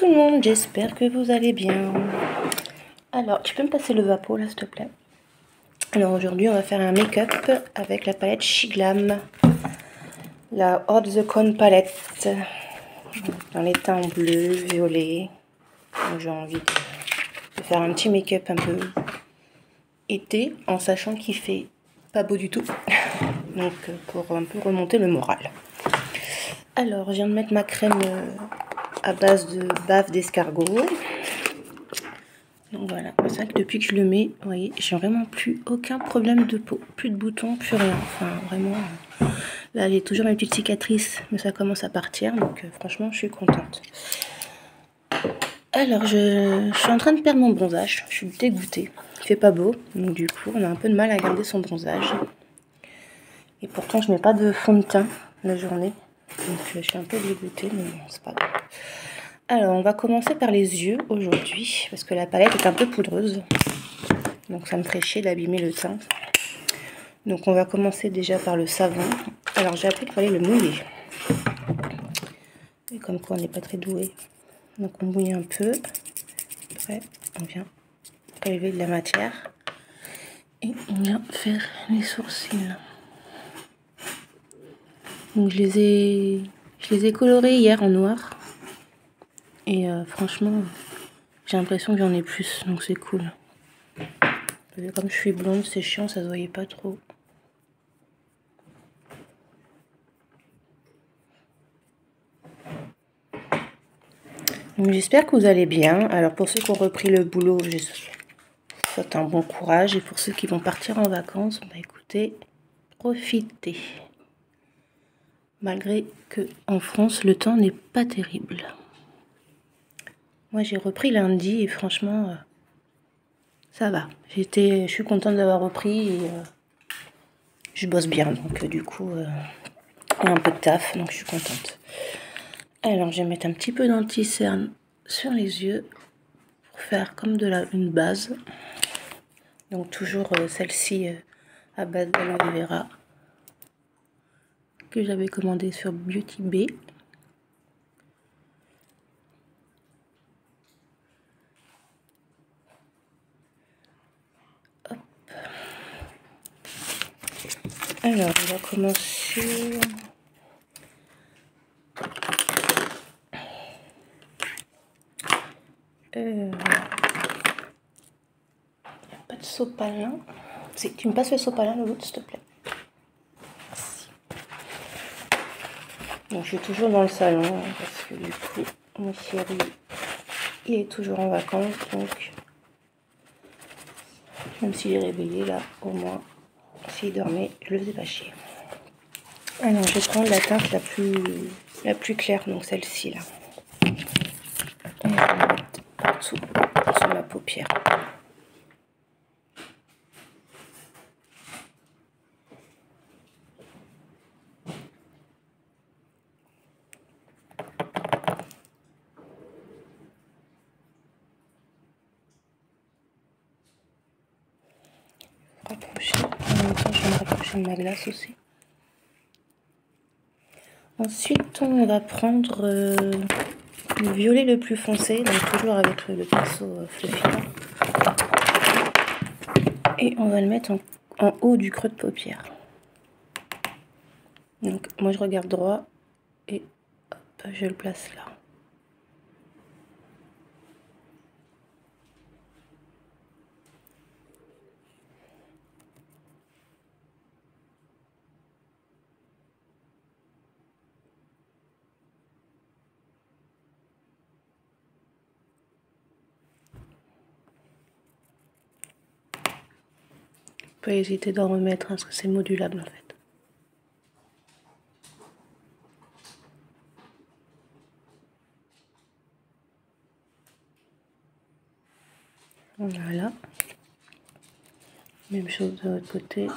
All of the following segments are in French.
tout le monde, j'espère que vous allez bien. Alors, tu peux me passer le vapeau là s'il te plaît? Alors aujourd'hui on va faire un make-up avec la palette Shiglam, la Hot the Cone palette, dans les teints bleu, violet. J'ai envie de faire un petit make-up un peu été, en sachant qu'il fait pas beau du tout, donc pour un peu remonter le moral. Alors, je viens de mettre ma crème à base de bave d'escargot. Donc voilà, c'est vrai que depuis que je le mets, vous voyez, j'ai vraiment plus aucun problème de peau. Plus de boutons, plus rien. Enfin, vraiment, là j'ai toujours mes petites cicatrices, mais ça commence à partir, donc franchement, je suis contente. Alors, je suis en train de perdre mon bronzage. Je suis dégoûtée. Il fait pas beau, donc du coup, on a un peu de mal à garder son bronzage. Et pourtant, je mets pas de fond de teint la journée. Donc je suis un peu dégoûtée, mais bon, c'est pas grave. Alors on va commencer par les yeux aujourd'hui, parce que la palette est un peu poudreuse. Donc ça me ferait chier d'abîmer le teint. Donc on va commencer déjà par le savon. Alors j'ai appris qu'il fallait le mouiller. Et comme quoi on n'est pas très doué. Donc on mouille un peu. Après on vient prélever de la matière. Et on vient faire les sourcils. Donc je les ai colorés hier en noir. Et franchement, j'ai l'impression que j'en ai plus, donc c'est cool. Comme je suis blonde, c'est chiant, ça se voyait pas trop. Donc j'espère que vous allez bien. Alors pour ceux qui ont repris le boulot, je souhaite un bon courage. Et pour ceux qui vont partir en vacances, bah écoutez, profitez. Malgré que en France, le temps n'est pas terrible. Moi j'ai repris lundi et franchement, ça va. Je suis contente d'avoir repris et je bosse bien. Donc du coup, il y a un peu de taf, donc je suis contente. Alors je vais mettre un petit peu d'anti-cerne sur les yeux pour faire comme une base. Donc toujours celle-ci à base d'aloe vera que j'avais commandé sur Beauty Bay. Hop. Alors on va commencer. Pas de sopalin. Tu me passes le sopalin, Loulou, s'il te plaît. Merci. Donc je suis toujours dans le salon parce que du coup mon chéri il est toujours en vacances, donc même s'il est réveillé là, au moins s'il dormait, je le faisais pas chier. Alors je vais prendre la teinte la plus claire, donc celle-ci là. Et je vais la mettre partout sur ma paupière. Rapprocher. En même temps, je vais me rapprocher de ma glace aussi. Ensuite, on va prendre le violet le plus foncé, donc toujours avec le pinceau fluffy. Et on va le mettre en haut du creux de paupière. Donc moi je regarde droit et hop, je le place là. Pas hésiter d'en remettre parce que c'est modulable en fait. Voilà. Même chose de l'autre côté.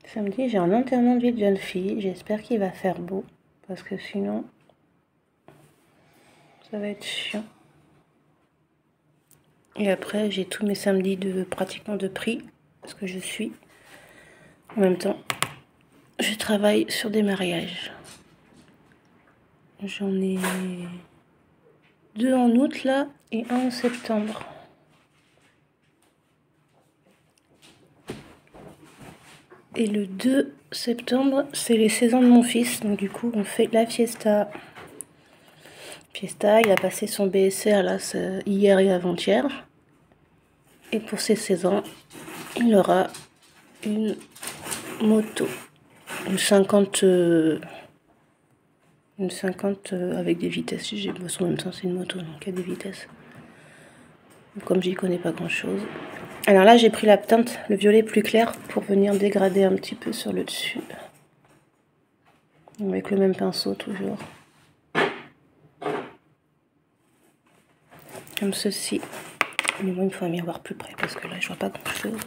Samedi, j'ai un enterrement de vie de jeune fille. J'espère qu'il va faire beau parce que sinon, ça va être chiant. Et après, j'ai tous mes samedis pratiquement de prix, parce que je suis. En même temps, je travaille sur des mariages. J'en ai 2 en août là et 1 en septembre. Et le 2 septembre, c'est les 16 ans de mon fils. Donc du coup, on fait la fiesta. Il a passé son BSR là, hier et avant-hier. Et pour ses 16 ans, il aura une moto. Une 50 avec des vitesses. En même temps, c'est une moto, donc il y a des vitesses. Comme j'y connais pas grand chose. Alors là, j'ai pris la teinte, le violet plus clair, pour venir dégrader un petit peu sur le dessus. Avec le même pinceau, toujours. Comme ceci. Mais moi, il me faut un miroir plus près, parce que là, je vois pas grand chose.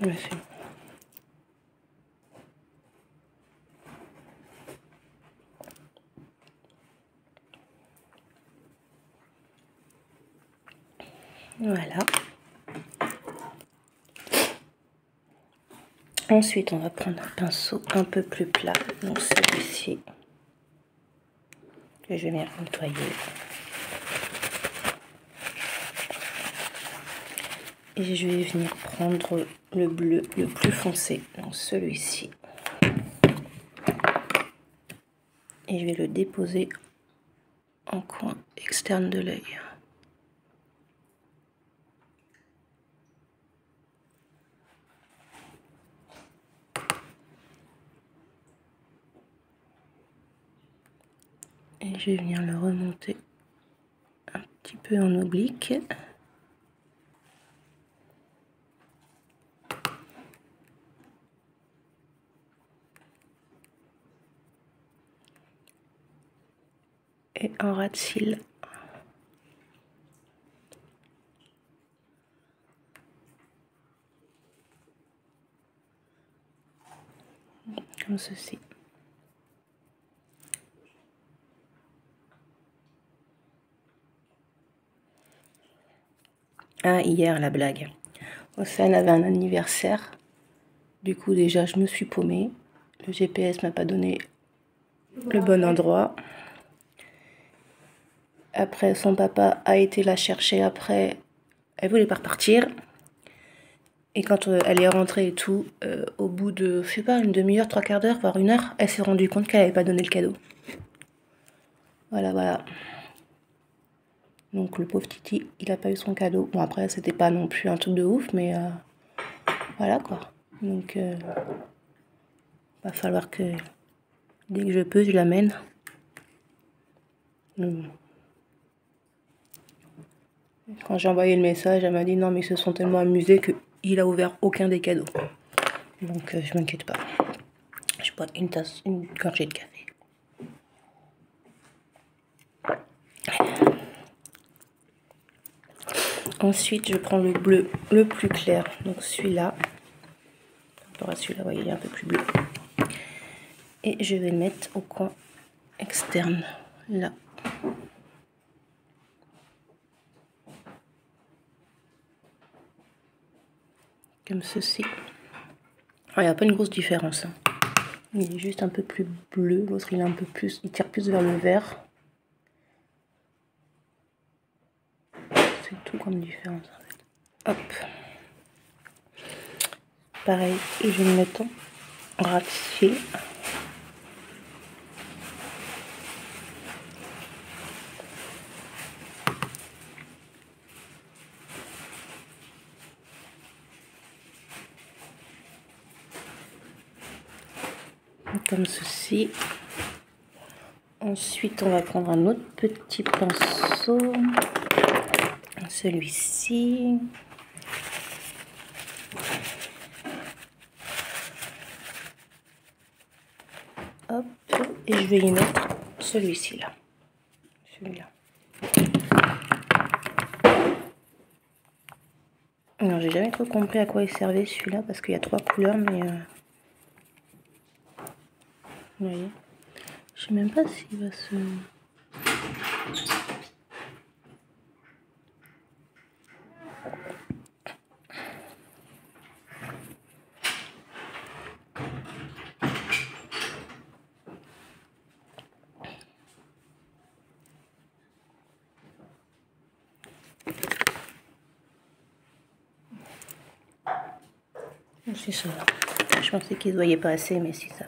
Merci. Voilà. Ensuite, on va prendre un pinceau un peu plus plat, donc celui-ci, que je vais bien nettoyer. Et je vais venir prendre le bleu le plus foncé, donc celui-ci. Et je vais le déposer en coin externe de l'œil. Et je vais venir le remonter un petit peu en oblique. Et en ras de cils. Comme ceci. Ah, hier, la blague. Océane avait un anniversaire. Du coup, déjà, je me suis paumée. Le GPS m'a pas donné le bon endroit. Après, son papa a été la chercher après. Elle voulait pas repartir. Et quand elle est rentrée et tout, au bout de, je sais pas, une demi-heure, 3/4 d'heure, voire 1 heure, elle s'est rendue compte qu'elle avait pas donné le cadeau. Voilà, voilà. Donc le pauvre Titi, il a pas eu son cadeau. Bon après, c'était pas non plus un truc de ouf, mais voilà quoi. Donc va falloir que dès que je peux, je l'amène. Quand j'ai envoyé le message, elle m'a dit non mais ils se sont tellement amusés qu'il a ouvert aucun des cadeaux. Donc je m'inquiète pas. Je bois une gorgée de café. Ensuite, je prends le bleu le plus clair, donc celui-là. Par rapport à celui-là, vous voyez, il est un peu plus bleu. Et je vais le mettre au coin externe, là. Comme ceci. Il n'y a pas une grosse différence. Hein. Il est juste un peu plus bleu, l'autre il est un peu plus, il tire plus vers le vert. C'est tout comme différence en fait. Hop. Pareil, et je vais le mettre en ras de cils. Comme ceci. Ensuite, on va prendre un autre petit pinceau. Celui-ci. Hop. Et je vais y mettre celui-ci là. Celui-là. Alors, j'ai jamais trop compris à quoi il servait celui-là parce qu'il y a 3 couleurs, mais vous voyez, je Je sais même pas s'il va se... C'est ça. Je pensais qu'il ne voyait pas assez, mais c'est ça.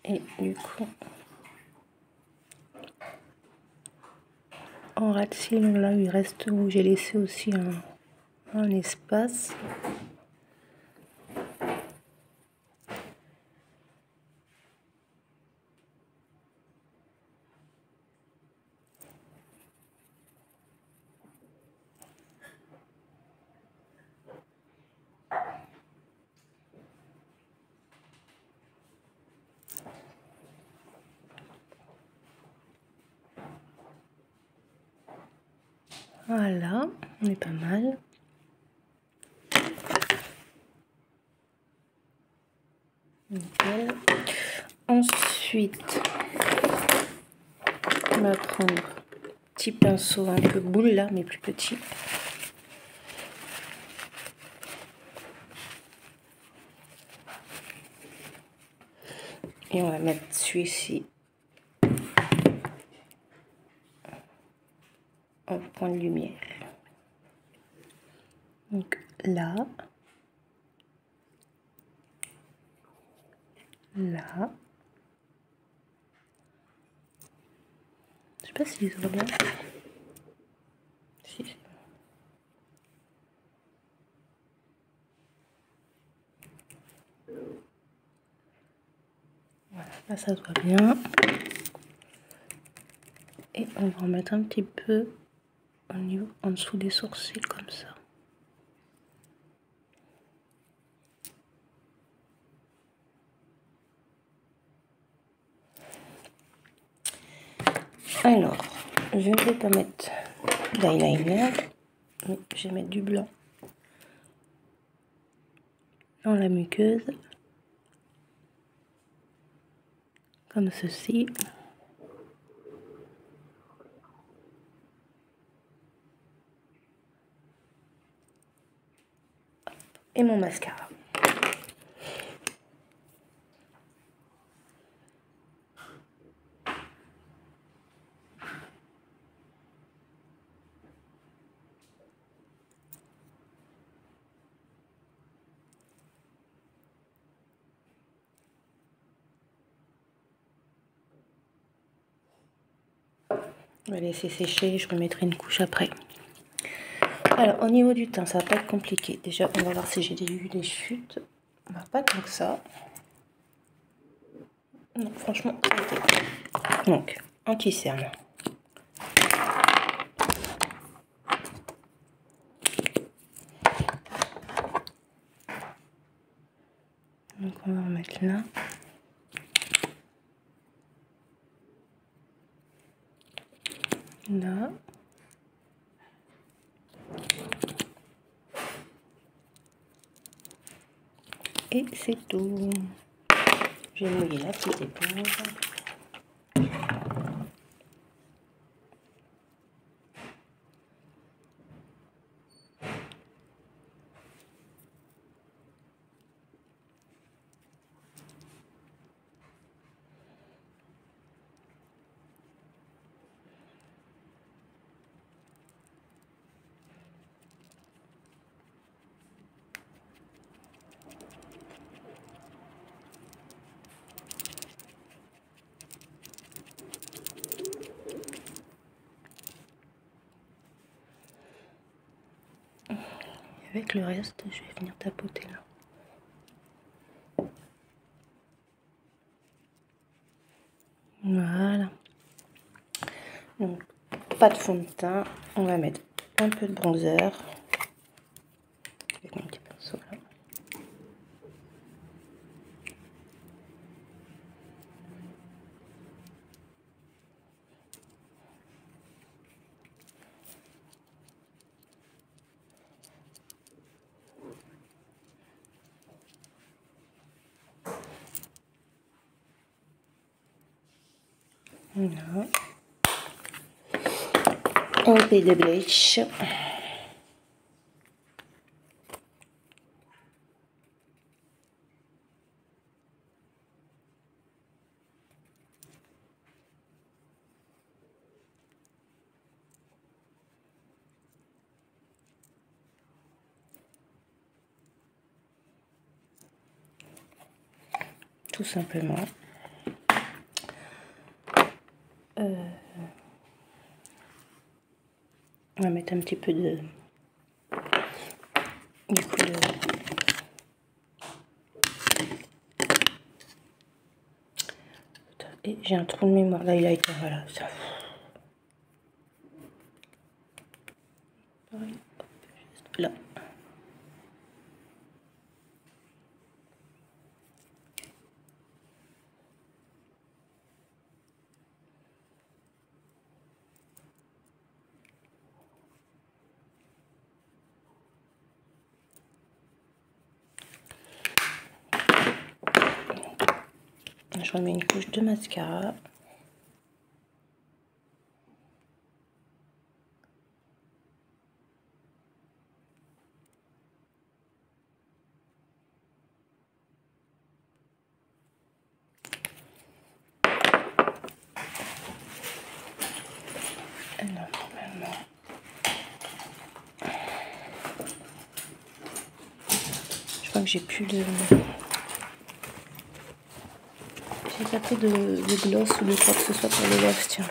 Et du coup, en ras-de-cils, là, il reste où j'ai laissé aussi un espace. Voilà, on est pas mal. Nickel. Ensuite, on va prendre un petit pinceau un peu boule là, mais plus petit. Et on va mettre celui-ci en point de lumière. Donc là, là. Je sais pas s'il se voit bien. Si, si. Voilà, là ça se voit bien. Et on va en mettre un petit peu au niveau, en dessous des sourcils comme ça. Alors, je ne vais pas mettre d'eyeliner, mais je vais mettre du blanc dans la muqueuse, comme ceci. Et mon mascara. On va laisser sécher, je remettrai une couche après. Alors, au niveau du teint, ça va pas être compliqué. Déjà, on va voir si j'ai eu des chutes. Bah, pas tant que ça. Non, franchement, ça a été. Donc, anti-cerne. Donc, on va en mettre là. Là. Et c'est tout. Je vais mouiller la petite éponge. Avec le reste, je vais venir tapoter là. Voilà. Donc, pas de fond de teint. On va mettre un peu de bronzer. Avec mon petit pinceau là. Voilà. Un peu de bleach. Tout simplement. On va mettre un petit peu de couleur. Et j'ai un trou de mémoire là, il a été, voilà, ça. Là. Je remets une couche de mascara. Alors, normalement, je crois que j'ai plus de... J'ai pas pris de gloss ou de quoi que ce soit pour les lèvres, tiens.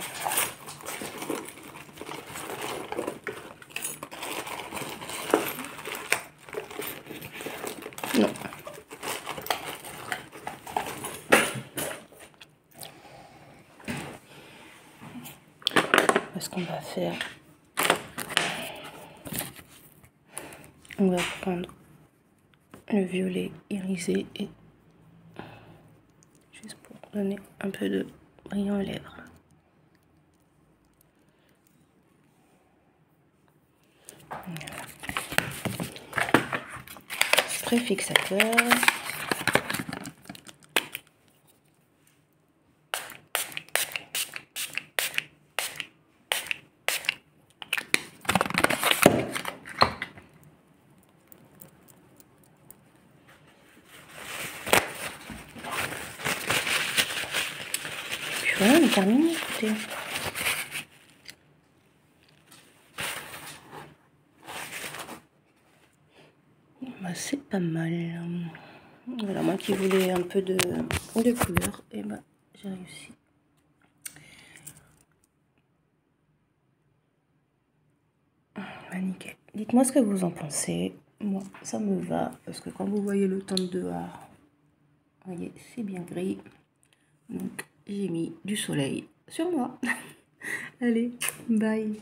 Non. Ce qu'on va faire, on va prendre le violet irisé et juste pour donner un peu de brillant aux lèvres. Voilà. Spray fixateur. Puis voilà, on est terminé, écoutez. Bah, c'est pas mal. Voilà, moi qui voulais un peu de couleur, et bah j'ai réussi. Bah, nickel. Dites-moi ce que vous en pensez. Moi, ça me va, parce que quand vous voyez le temps de dehors, vous voyez, c'est bien gris. Donc, j'ai mis du soleil sur moi. Allez, bye.